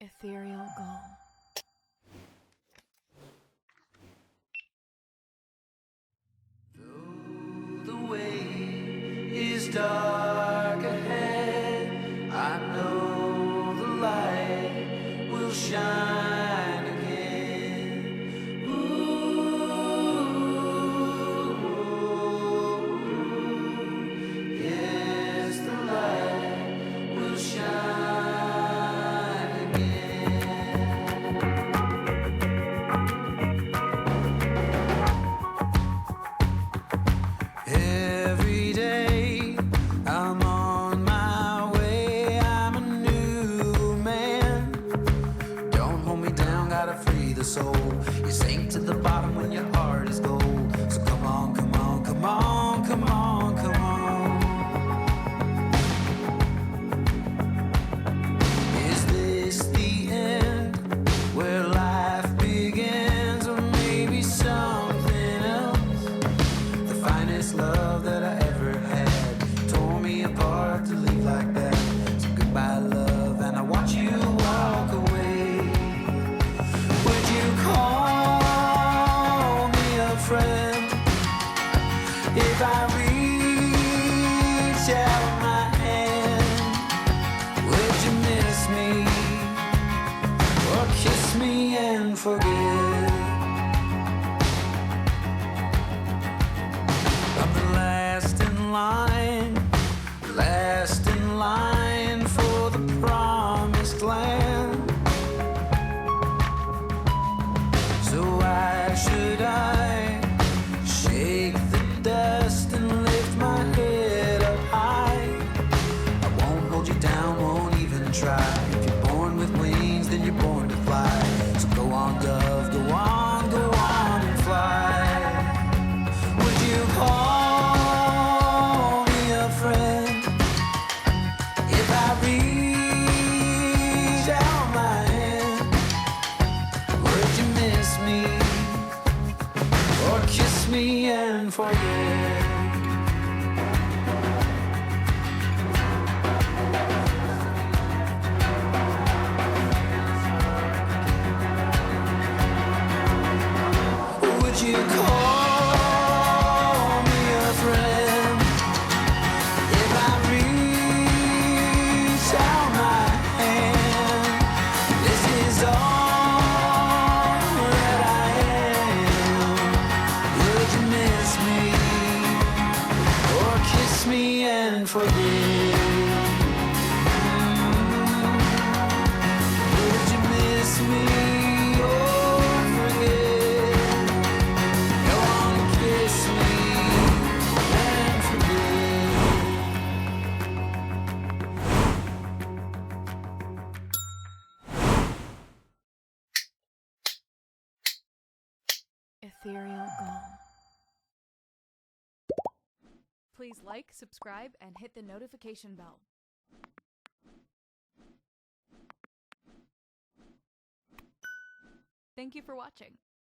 Ethereal Gull. Though the way is dark ahead, I know the light will shine again. Ooh, yes, the light will shine again. Every day I'm on my way, I'm a new man. Don't hold me down, gotta free the soul. You sink to the bottom when your heart is gold. So come on, come on, come on, come on, come on. Is this the end where life begins, or maybe something else? The finest love that I ever had tore me apart to leave like that. So goodbye, love, and I watch you walk away. Would you call me a friend if I reach out my hand? Would you miss me or kiss me and forget? I'm the last in line for the promised land. So why should I shake the dust and lift my head up high? I won't hold you down, won't even try. If you're born with wings, then you're born to fly. So go on, dove, go on and fly. Would you call me a friend if I reach out my hand? Would you miss me or kiss me and forget? Would you call me a friend if I reach out my hand? This is all that I am. Would you miss me or kiss me and forget? Would you miss me or forget? Go on and kiss me and forget. Ethereal Gull. Please like, subscribe, and hit the notification bell. Thank you for watching.